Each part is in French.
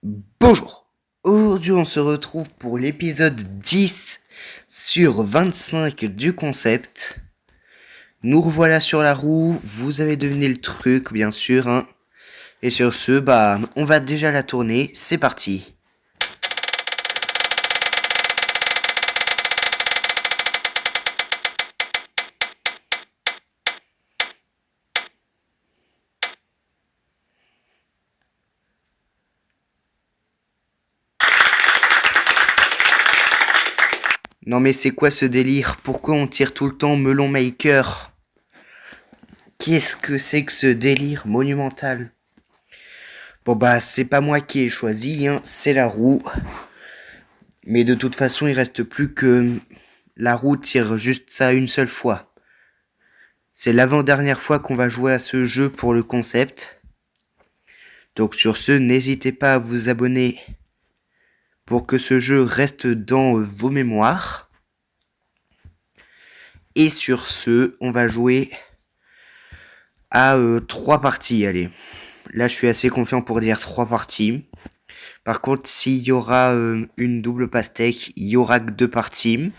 Bonjour. Aujourd'hui, on se retrouve pour l'épisode 10 sur 25 du concept. Nous revoilà sur la roue. Vous avez deviné le truc, bien sûr, hein. Et sur ce, on va déjà la tourner. C'est parti. Non mais c'est quoi ce délire? Pourquoi on tire tout le temps Melon Maker? Qu'est-ce que c'est que ce délire monumental? Bon c'est pas moi qui ai choisi, hein, c'est la roue. Mais de toute façon, il reste plus que la roue tire juste ça une seule fois. C'est l'avant-dernière fois qu'on va jouer à ce jeu pour le concept. Donc sur ce, n'hésitez pas à vous abonner pour que ce jeu reste dans vos mémoires. Et sur ce, on va jouer à 3 parties. Allez, là je suis assez confiant pour dire 3 parties. Par contre, s'il y aura une double pastèque, il y aura que 2 parties.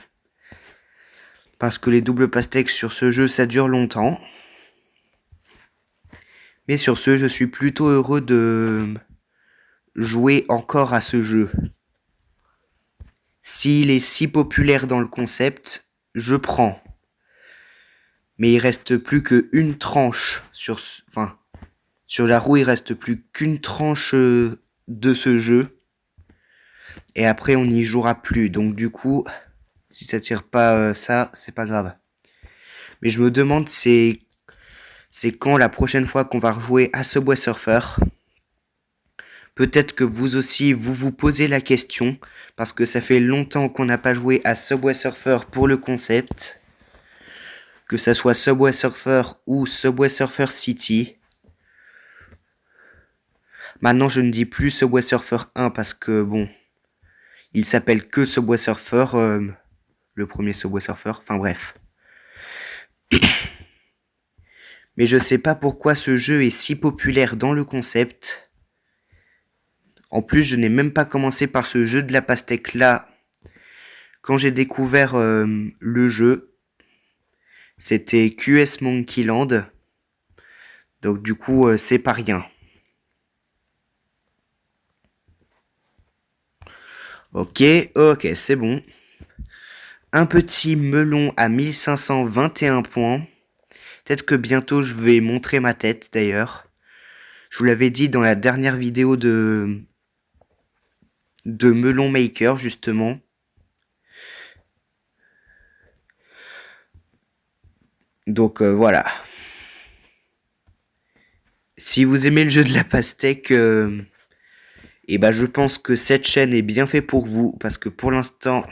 Parce que les doubles pastèques sur ce jeu, ça dure longtemps. Mais sur ce, je suis plutôt heureux de jouer encore à ce jeu. S'il est si populaire dans le concept, je prends. Mais il reste plus qu'une tranche sur la roue, il reste plus qu'une tranche de ce jeu. Et après, on n'y jouera plus. Donc du coup, si ça tire pas ça, c'est pas grave. Mais je me demande c'est quand la prochaine fois qu'on va rejouer à Subway Surfer. Peut-être que vous aussi, vous posez la question, parce que ça fait longtemps qu'on n'a pas joué à Subway Surfer pour le concept. Que ça soit Subway Surfer ou Subway Surfer City. Maintenant, je ne dis plus Subway Surfer 1 parce que, bon, il s'appelle que Subway Surfer, le premier Subway Surfer, enfin bref. Mais je sais pas pourquoi ce jeu est si populaire dans le concept. En plus, je n'ai même pas commencé par ce jeu de la pastèque là. Quand j'ai découvert le jeu, c'était QS Monkey Land. Donc du coup, c'est pas rien. Ok, c'est bon. Un petit melon à 1521 points. Peut-être que bientôt je vais montrer ma tête d'ailleurs. Je vous l'avais dit dans la dernière vidéo de Melon Maker justement. Donc voilà. Si vous aimez le jeu de la pastèque, je pense que cette chaîne est bien faite pour vous. Parce que pour l'instant,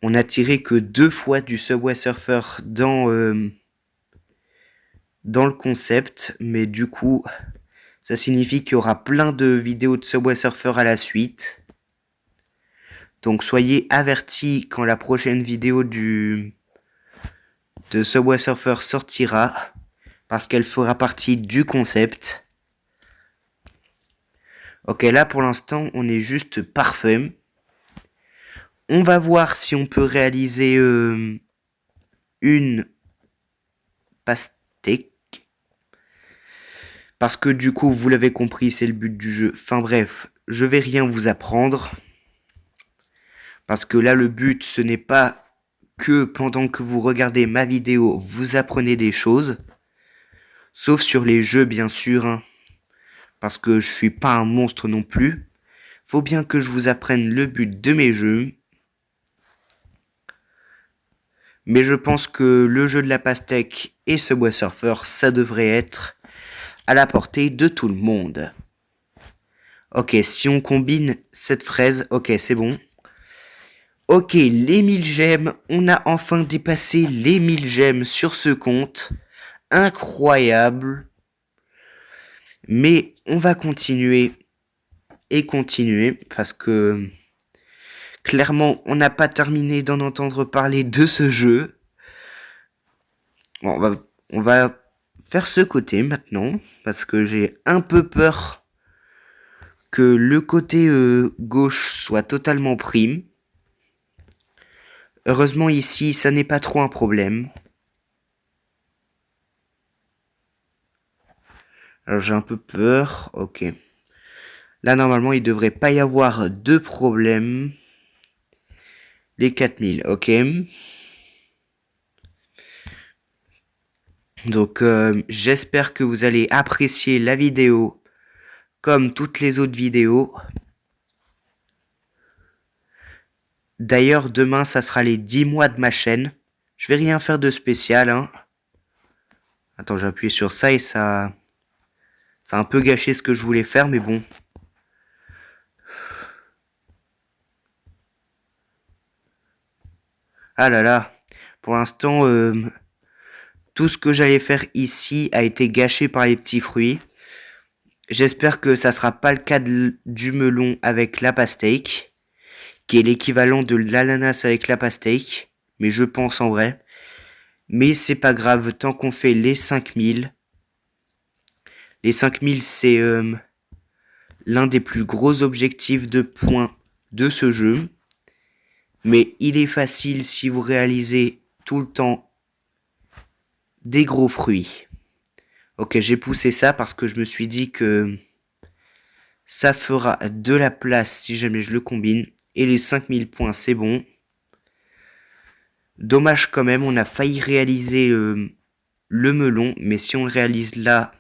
on n'a tiré que 2 fois du Subway Surfer dans le concept. Mais du coup, ça signifie qu'il y aura plein de vidéos de Subway Surfer à la suite. Donc soyez avertis quand la prochaine vidéo de Subway Surfer sortira. Parce qu'elle fera partie du concept. Ok, là pour l'instant, on est juste parfait. On va voir si on peut réaliser une pastèque. Parce que du coup, vous l'avez compris, c'est le but du jeu. Enfin bref, je vais rien vous apprendre. Parce que là, le but, ce n'est pas que pendant que vous regardez ma vidéo, vous apprenez des choses. Sauf sur les jeux, bien sûr. Hein. Parce que je suis pas un monstre non plus. Faut bien que je vous apprenne le but de mes jeux. Mais je pense que le jeu de la pastèque et Subway Surfer, ça devrait être à la portée de tout le monde. Ok, si on combine cette fraise, ok, c'est bon. Ok, les 1000 gemmes, on a enfin dépassé les 1000 gemmes sur ce compte. Incroyable. Mais on va continuer et continuer parce que clairement, on n'a pas terminé d'en entendre parler de ce jeu. Bon, on va faire ce côté maintenant parce que j'ai un peu peur que le côté gauche soit totalement prime. Heureusement ici, ça n'est pas trop un problème. Alors j'ai un peu peur. Ok. Là, normalement, il devrait pas y avoir de problème. Les 4000, ok. Donc, j'espère que vous allez apprécier la vidéo comme toutes les autres vidéos. D'ailleurs, demain, ça sera les 10 mois de ma chaîne. Je vais rien faire de spécial, hein. Attends, j'ai appuyé sur ça et ça a un peu gâché ce que je voulais faire, mais bon. Ah là là. Pour l'instant, tout ce que j'allais faire ici a été gâché par les petits fruits. J'espère que ça sera pas le cas du melon avec la pastèque, qui est l'équivalent de l'ananas avec la pastèque, mais je pense en vrai. Mais c'est pas grave, tant qu'on fait les 5000. Les 5000, c'est l'un des plus gros objectifs de points de ce jeu. Mais il est facile si vous réalisez tout le temps des gros fruits. Ok, j'ai poussé ça parce que je me suis dit que ça fera de la place si jamais je le combine. Et les 5000 points, c'est bon. Dommage quand même, on a failli réaliser le melon. Mais si on le réalise là,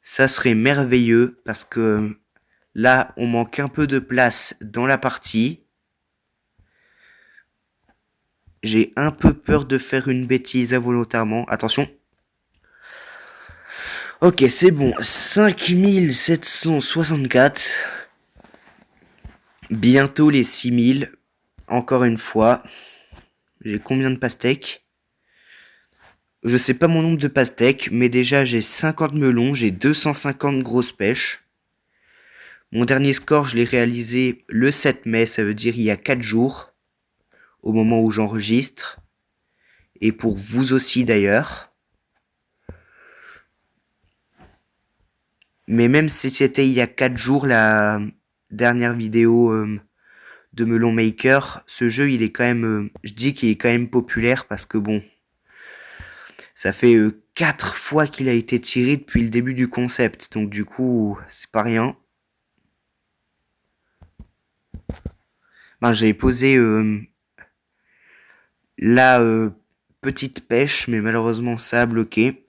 ça serait merveilleux. Parce que là, on manque un peu de place dans la partie. J'ai un peu peur de faire une bêtise involontairement. Attention. Ok, c'est bon. 5764. Bientôt les 6000. Encore une fois. J'ai combien de pastèques? Je sais pas mon nombre de pastèques, mais déjà j'ai 50 melons, j'ai 250 grosses pêches. Mon dernier score, je l'ai réalisé le 7 mai, ça veut dire il y a 4 jours, au moment où j'enregistre. Et pour vous aussi d'ailleurs. Mais même si c'était il y a 4 jours la dernière vidéo de Melon Maker, ce jeu il est quand même, je dis qu'il est quand même populaire parce que bon, ça fait 4 fois qu'il a été tiré depuis le début du concept, donc du coup c'est pas rien. Ben, j'avais posé la petite pêche, mais malheureusement ça a bloqué.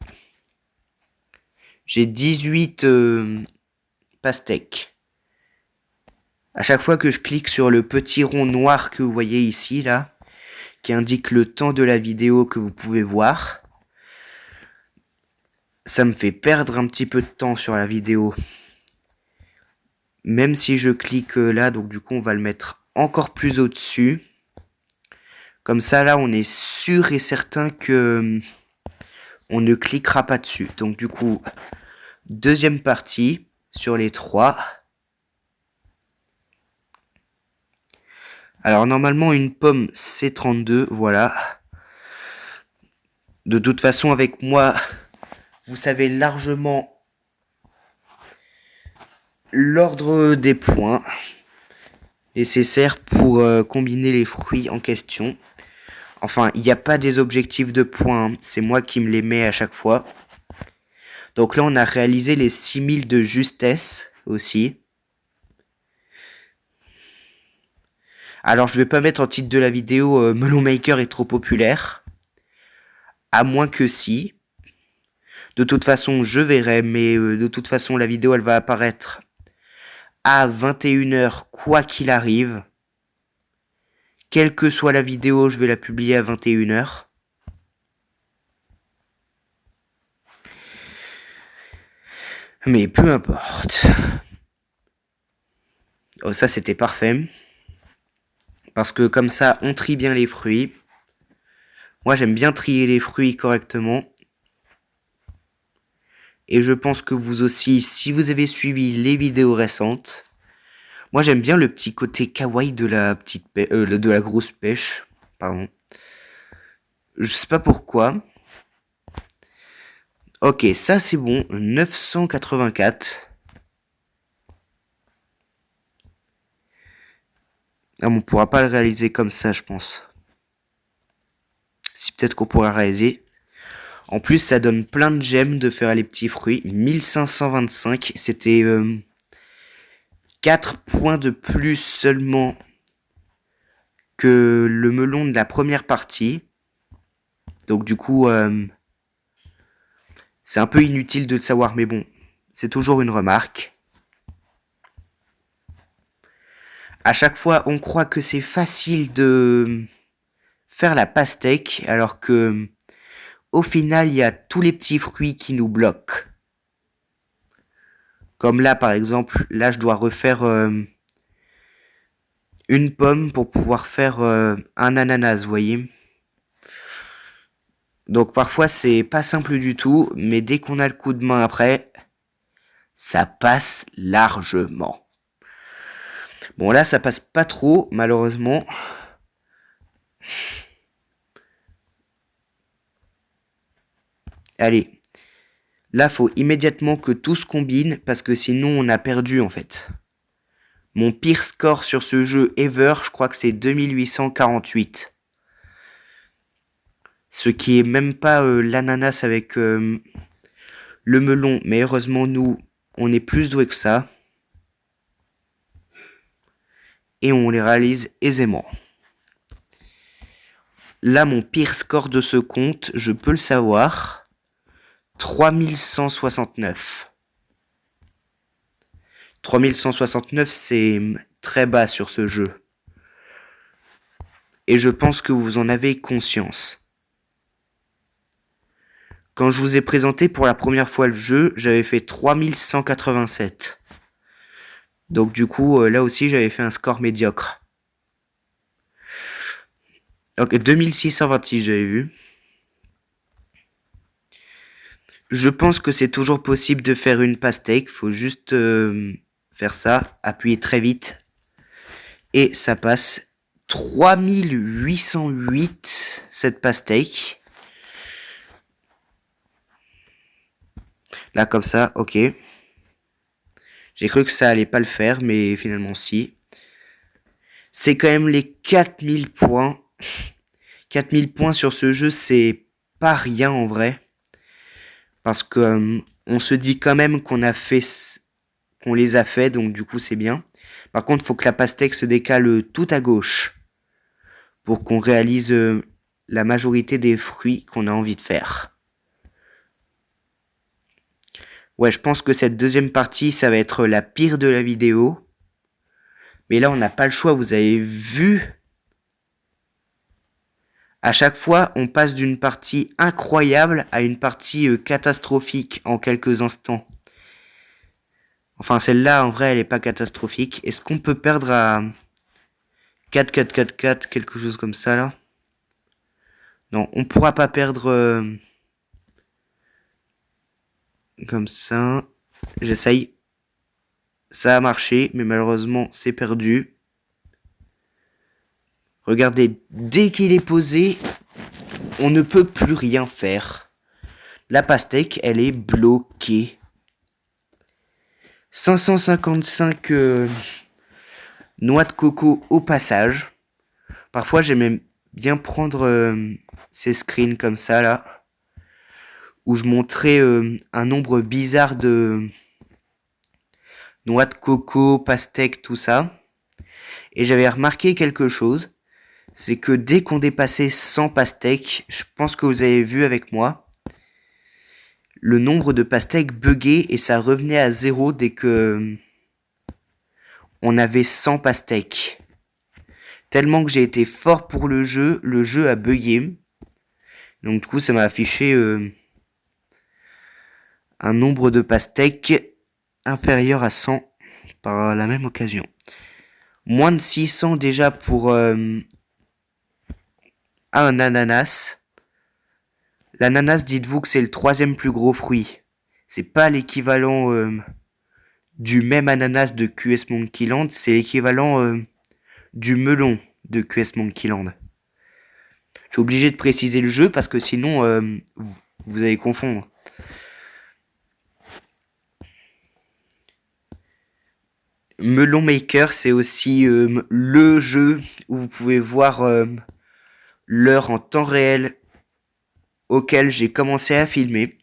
J'ai 18 pastèques. À chaque fois que je clique sur le petit rond noir que vous voyez ici, là, qui indique le temps de la vidéo que vous pouvez voir, ça me fait perdre un petit peu de temps sur la vidéo. Même si je clique là, donc du coup on va le mettre encore plus au-dessus. Comme ça là on est sûr et certain que on ne cliquera pas dessus. Donc du coup, deuxième partie sur les 3. Alors normalement une pomme c'est 32, voilà. De toute façon avec moi, vous savez largement l'ordre des points nécessaires pour combiner les fruits en question. Enfin, il n'y a pas des objectifs de points, hein. C'est moi qui me les mets à chaque fois. Donc là on a réalisé les 6000 de justesse aussi. Alors je vais pas mettre en titre de la vidéo Melon Maker est trop populaire. À moins que si. De toute façon je verrai, mais de toute façon la vidéo elle va apparaître à 21h quoi qu'il arrive. Quelle que soit la vidéo, je vais la publier à 21h. Mais peu importe. Oh ça c'était parfait. Parce que comme ça on trie bien les fruits. Moi j'aime bien trier les fruits correctement. Et je pense que vous aussi, si vous avez suivi les vidéos récentes. Moi j'aime bien le petit côté kawaii de la petite de la grosse pêche. Pardon. Je sais pas pourquoi. Ok, ça c'est bon. 984. Ah, mais on pourra pas le réaliser comme ça, je pense. Si peut-être qu'on pourra réaliser. En plus, ça donne plein de gemmes de faire les petits fruits. 1525, c'était 4 points de plus seulement que le melon de la première partie. Donc du coup, c'est un peu inutile de le savoir, mais bon, c'est toujours une remarque. À chaque fois, on croit que c'est facile de faire la pastèque, alors que au final, il y a tous les petits fruits qui nous bloquent. Comme là, par exemple, là, je dois refaire une pomme pour pouvoir faire un ananas, vous voyez. Donc parfois, c'est pas simple du tout, mais dès qu'on a le coup de main après, ça passe largement. Bon, là, ça passe pas trop, malheureusement. Allez. Là, faut immédiatement que tout se combine, parce que sinon, on a perdu, en fait. Mon pire score sur ce jeu ever, je crois que c'est 2848. Ce qui est même pas l'ananas avec le melon. Mais heureusement, nous, on est plus doués que ça. Et on les réalise aisément. Là, mon pire score de ce compte, je peux le savoir. 3169. 3169, c'est très bas sur ce jeu. Et je pense que vous en avez conscience. Quand je vous ai présenté pour la première fois le jeu, j'avais fait 3187. Donc du coup, là aussi, j'avais fait un score médiocre. Donc 2626, j'avais vu. Je pense que c'est toujours possible de faire une pastèque. Faut juste faire ça, appuyer très vite. Et ça passe 3808, cette pastèque. Là, comme ça, ok. J'ai cru que ça allait pas le faire, mais finalement, si. C'est quand même les 4000 points. 4000 points sur ce jeu, c'est pas rien en vrai. Parce que on se dit quand même qu'on les a fait, donc du coup, c'est bien. Par contre, il faut que la pastèque se décale tout à gauche pour qu'on réalise la majorité des fruits qu'on a envie de faire. Ouais, je pense que cette deuxième partie, ça va être la pire de la vidéo. Mais là, on n'a pas le choix, vous avez vu. À chaque fois, on passe d'une partie incroyable à une partie catastrophique en quelques instants. Enfin, celle-là, en vrai, elle est pas catastrophique. Est-ce qu'on peut perdre à 4, 4, 4, 4, quelque chose comme ça, là? Non, on pourra pas perdre comme ça. J'essaye. Ça a marché, mais malheureusement, c'est perdu. Regardez, dès qu'il est posé, on ne peut plus rien faire. La pastèque, elle est bloquée. 555 noix de coco au passage. Parfois, j'aime bien prendre ces screens comme ça, là, où je montrais un nombre bizarre de noix de coco, pastèques, tout ça. Et j'avais remarqué quelque chose, c'est que dès qu'on dépassait 100 pastèques, je pense que vous avez vu avec moi, le nombre de pastèques buguait et ça revenait à zéro dès que on avait 100 pastèques. Tellement que j'ai été fort pour le jeu a bugué. Donc du coup, ça m'a affiché un nombre de pastèques inférieur à 100 par la même occasion. Moins de 600 déjà pour un ananas. L'ananas, dites-vous que c'est le troisième plus gros fruit. C'est pas l'équivalent du même ananas de QS Monkey Land, c'est l'équivalent du melon de QS Monkey Land. Je suis obligé de préciser le jeu parce que sinon vous allez confondre. Melon Maker, c'est aussi le jeu où vous pouvez voir l'heure en temps réel auquel j'ai commencé à filmer.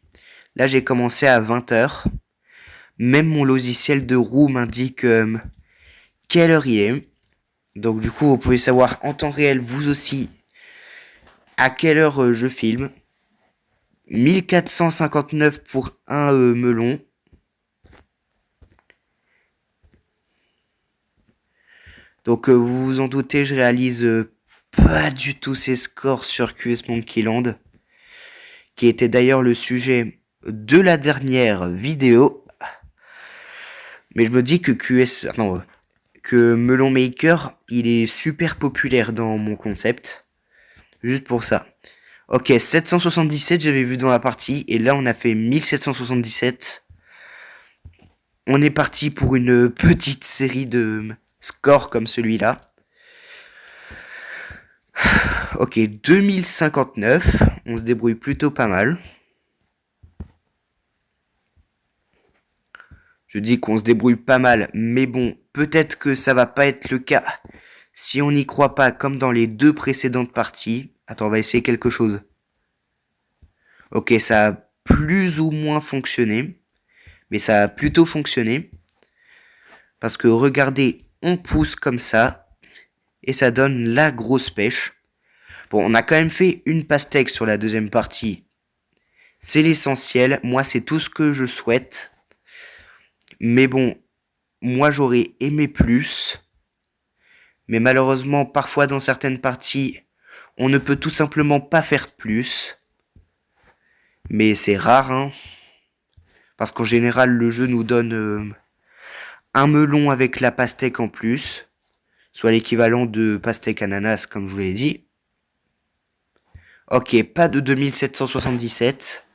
Là, j'ai commencé à 20h. Même mon logiciel de roue m'indique quelle heure il est. Donc du coup, vous pouvez savoir en temps réel, vous aussi, à quelle heure je filme. 1459 pour un melon. Donc vous vous en doutez, je réalise pas du tout ces scores sur QS Monkey Land, qui était d'ailleurs le sujet de la dernière vidéo. Mais je me dis que que Melon Maker, il est super populaire dans mon concept. Juste pour ça. Ok, 777 j'avais vu dans la partie, et là on a fait 1777. On est parti pour une petite série de scores comme celui-là. Ok, 2059, on se débrouille plutôt pas mal. Je dis qu'on se débrouille pas mal, mais bon, peut-être que ça va pas être le cas si on n'y croit pas comme dans les deux précédentes parties. Attends, on va essayer quelque chose. Ok, ça a plus ou moins fonctionné, mais ça a plutôt fonctionné. Parce que regardez, on pousse comme ça, et ça donne la grosse pêche. Bon, on a quand même fait une pastèque sur la deuxième partie. C'est l'essentiel, moi c'est tout ce que je souhaite. Mais bon, moi j'aurais aimé plus. Mais malheureusement, parfois dans certaines parties, on ne peut tout simplement pas faire plus. Mais c'est rare, hein. Parce qu'en général, le jeu nous donne un melon avec la pastèque en plus. Soit l'équivalent de pastèque ananas, comme je vous l'ai dit. Ok, pas de 2777.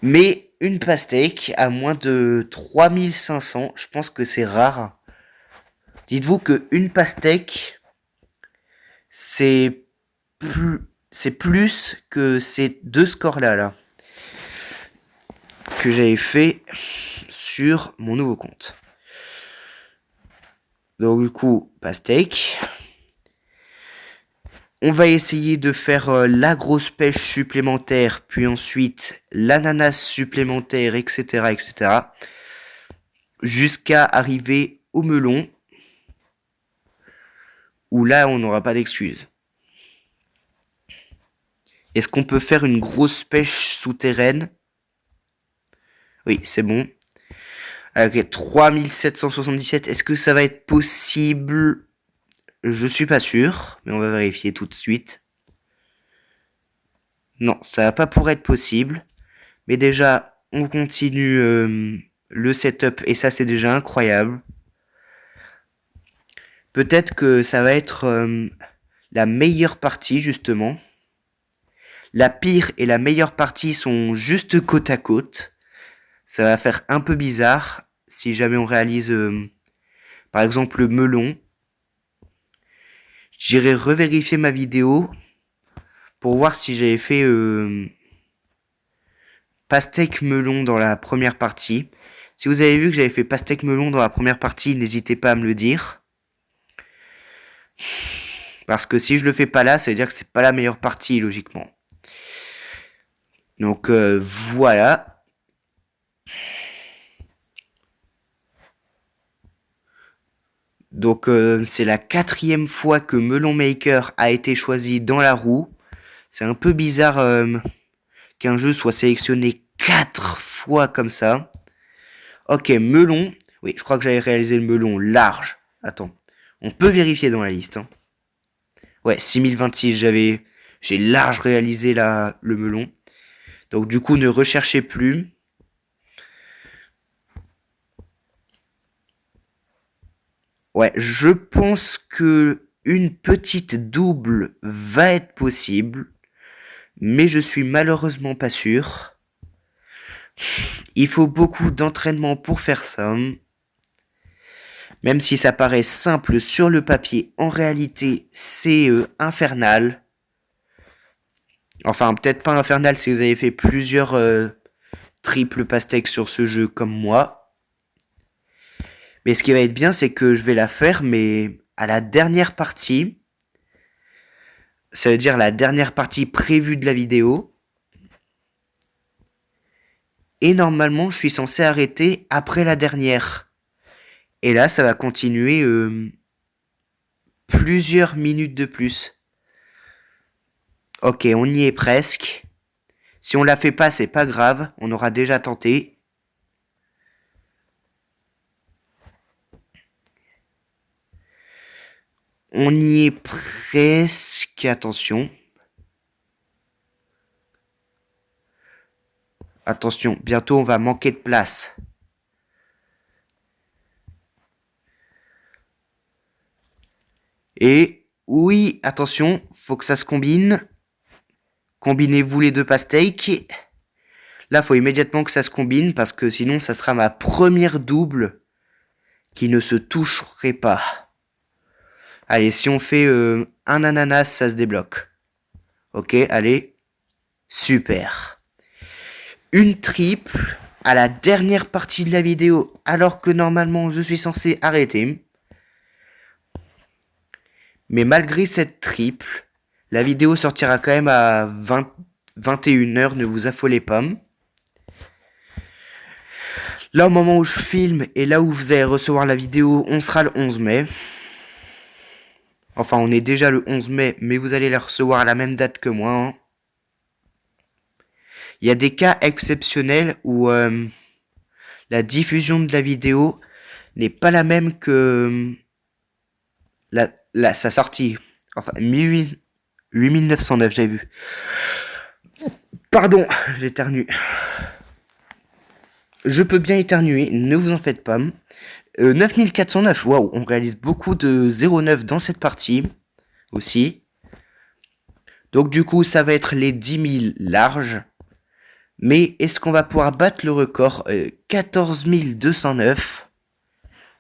Mais une pastèque à moins de 3500, je pense que c'est rare. Dites-vous que une pastèque, c'est plus que ces deux scores-là, là, que j'avais fait sur mon nouveau compte. Donc du coup, pastèque. On va essayer de faire la grosse pêche supplémentaire, puis ensuite l'ananas supplémentaire, etc., etc. Jusqu'à arriver au melon, où là, on n'aura pas d'excuses. Est-ce qu'on peut faire une grosse pêche souterraine? Oui, c'est bon. Ok, 3777, est-ce que ça va être possible? Je suis pas sûr, mais on va vérifier tout de suite. Non, ça va pas pour être possible. Mais déjà, on continue le setup, et ça c'est déjà incroyable. Peut-être que ça va être la meilleure partie, justement. La pire et la meilleure partie sont juste côte à côte. Ça va faire un peu bizarre si jamais on réalise, par exemple, le melon. J'irai revérifier ma vidéo pour voir si j'avais fait pastèque melon dans la première partie. Si vous avez vu que j'avais fait pastèque melon dans la première partie, n'hésitez pas à me le dire. Parce que si je le fais pas là, ça veut dire que c'est pas la meilleure partie, logiquement. Donc voilà. Donc c'est la 4e fois que Melon Maker a été choisi dans la roue. C'est un peu bizarre qu'un jeu soit sélectionné 4 fois comme ça. Ok, melon. Oui, je crois que j'avais réalisé le melon large. Attends, on peut vérifier dans la liste. Hein. Ouais, 6026, j'ai large réalisé le melon. Donc du coup, ne recherchez plus. Ouais, je pense que une petite double va être possible, mais je suis malheureusement pas sûr. Il faut beaucoup d'entraînement pour faire ça. Même si ça paraît simple sur le papier, en réalité, c'est infernal. Enfin, peut-être pas infernal si vous avez fait plusieurs triples pastèques sur ce jeu comme moi. Mais ce qui va être bien, c'est que je vais la faire, mais à la dernière partie. Ça veut dire la dernière partie prévue de la vidéo. Et normalement, je suis censé arrêter après la dernière. Et là, ça va continuer plusieurs minutes de plus. Ok, on y est presque. Si on la fait pas, c'est pas grave. On aura déjà tenté. On y est presque. Attention. Attention, bientôt on va manquer de place. Et oui, attention, faut que ça se combine. Combinez-vous les deux pastèques. Là, faut immédiatement que ça se combine parce que sinon, ça sera ma première double qui ne se toucherait pas. Allez, si on fait un ananas, ça se débloque. Ok, allez. Super. Une triple à la dernière partie de la vidéo alors que normalement, je suis censé arrêter. Mais malgré cette triple, la vidéo sortira quand même à 21h, ne vous affolez pas. Là, au moment où je filme et là où vous allez recevoir la vidéo, on sera le 11 mai. Enfin, on est déjà le 11 mai, mais vous allez la recevoir à la même date que moi. Hein. Il y a des cas exceptionnels où la diffusion de la vidéo n'est pas la même que sa sortie. Enfin, 8909, j'avais vu. Pardon, j'éternue. Je peux bien éternuer, ne vous en faites pas. 9409, waouh, on réalise beaucoup de 09 dans cette partie aussi. Donc du coup, ça va être les 10 000 larges. Mais est-ce qu'on va pouvoir battre le record 14 209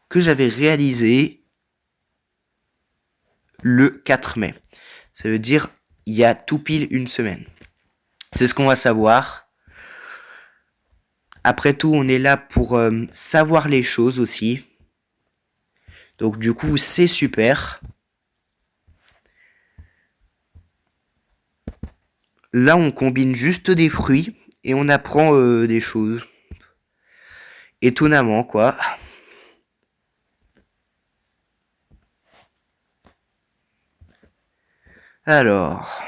que j'avais réalisé le 4 mai. Ça veut dire il y a tout pile une semaine. C'est ce qu'on va savoir. Après tout, on est là pour savoir les choses aussi. Donc du coup, c'est super. Là, on combine juste des fruits et on apprend des choses. Étonnamment, quoi. Alors...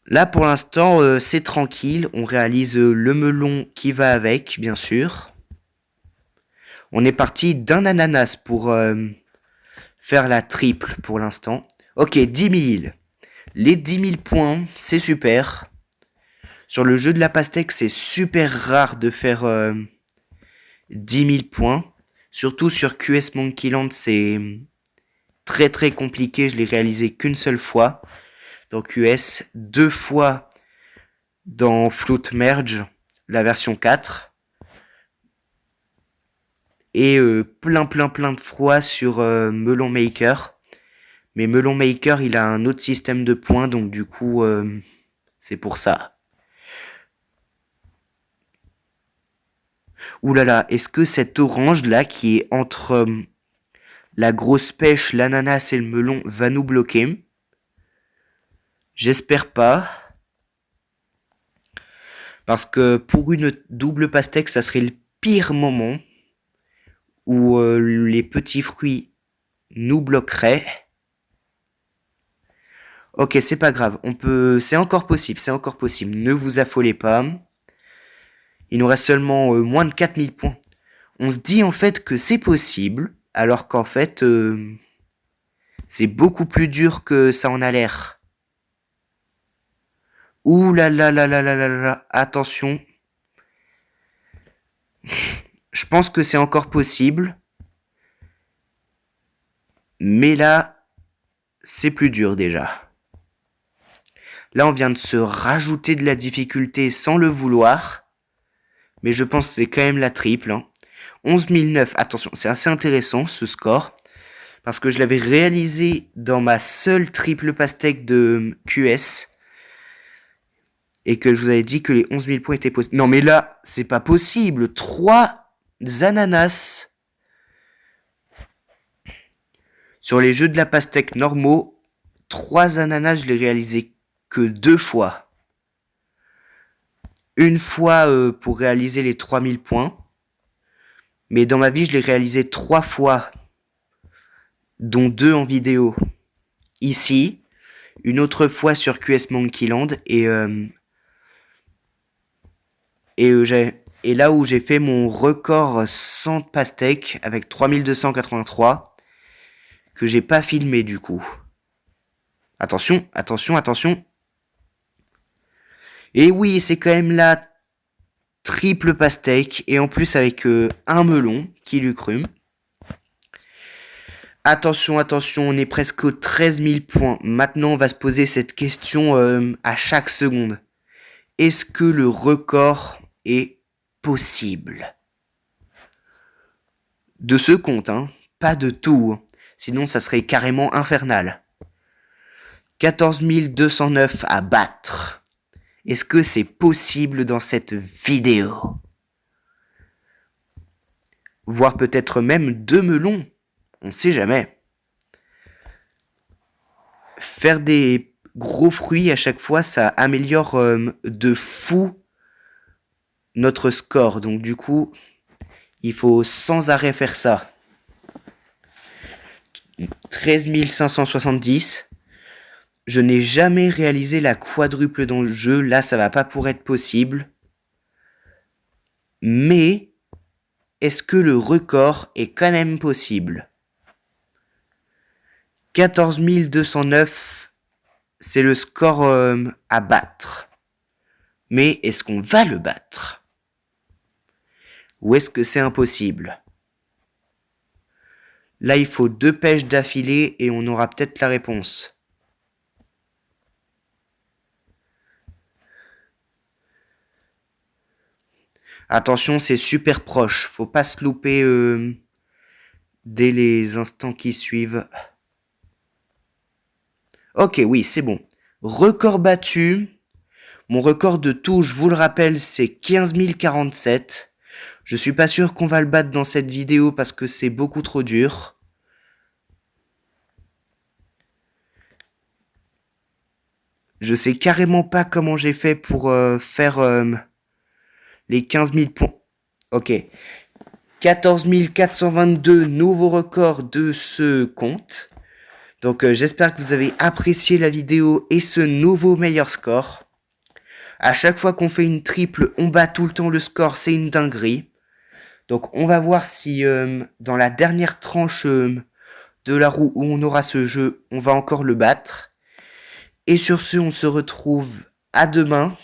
Là, pour l'instant, c'est tranquille. On réalise le melon qui va avec, bien sûr. On est parti d'un ananas pour faire la triple pour l'instant. Ok, 10 000. Les 10 000 points, c'est super. Sur le jeu de la pastèque, c'est super rare de faire 10 000 points. Surtout sur QS Monkey Land, c'est très très compliqué. Je l'ai réalisé qu'une seule fois dans QS, 2 fois dans Float Merge, la version 4. Et plein de fois sur Melon Maker. Mais Melon Maker, il a un autre système de points, donc du coup, c'est pour ça. Ouh là là, est-ce que cette orange là, qui est entre la grosse pêche, l'ananas et le melon, va nous bloquer? J'espère pas. Parce que pour une double pastèque, ça serait le pire moment où les petits fruits nous bloqueraient. Ok, c'est pas grave. C'est encore possible, c'est encore possible. Ne vous affolez pas. Il nous reste seulement moins de 4000 points. On se dit en fait que c'est possible, alors qu'en fait, c'est beaucoup plus dur que ça en a l'air. Ouh là là là là là là là, attention. Je pense que c'est encore possible. Mais là, c'est plus dur déjà. Là, on vient de se rajouter de la difficulté sans le vouloir. Mais je pense que c'est quand même la triple. Hein. 11 009. Attention, c'est assez intéressant ce score. Parce que je l'avais réalisé dans ma seule triple pastèque de QS. Et que je vous avais dit que les 11 000 points étaient possibles. Non mais là, c'est pas possible. 3 ananas Sur les jeux de la pastèque normaux, 3 ananas, je l'ai réalisé que 2 fois. Une fois pour réaliser les 3000 points. Mais dans ma vie, je l'ai réalisé 3 fois, dont 2 en vidéo. Ici, une autre fois sur QS Monkey Land, et là où j'ai fait mon record sans pastèque avec 3283, que j'ai pas filmé du coup. Attention, attention, attention. Et oui, c'est quand même la triple pastèque, et en plus avec un melon, qui lui crume. Attention, attention, on est presque aux 13 000 points. Maintenant, on va se poser cette question à chaque seconde. Est-ce que le record est possible? De ce compte, hein, pas de tout. Sinon, ça serait carrément infernal. 14 209 à battre. Est-ce que c'est possible dans cette vidéo? Voire peut-être même 2 melons. On sait jamais. Faire des gros fruits à chaque fois, ça améliore de fou notre score. Donc du coup, il faut sans arrêt faire ça. 13 570. Je n'ai jamais réalisé la quadruple dans le jeu. Là, ça va pas pour être possible. Mais est-ce que le record est quand même possible? 14 209, c'est le score à battre. Mais est-ce qu'on va le battre? Ou est-ce que c'est impossible? Là, il faut 2 pêches d'affilée et on aura peut-être la réponse. Attention, c'est super proche. Faut pas se louper dès les instants qui suivent. Ok, oui, c'est bon. Record battu. Mon record de tout, je vous le rappelle, c'est 15 047. Je suis pas sûr qu'on va le battre dans cette vidéo parce que c'est beaucoup trop dur. Je sais carrément pas comment j'ai fait pour faire les 15 000 points. Ok. 14 422 nouveaux records de ce compte. Donc j'espère que vous avez apprécié la vidéo et ce nouveau meilleur score. À chaque fois qu'on fait une triple, on bat tout le temps le score, c'est une dinguerie. Donc on va voir si dans la dernière tranche de la roue où on aura ce jeu, on va encore le battre. Et sur ce, on se retrouve à demain,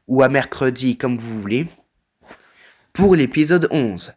ou à mercredi comme vous voulez, pour l'épisode 11.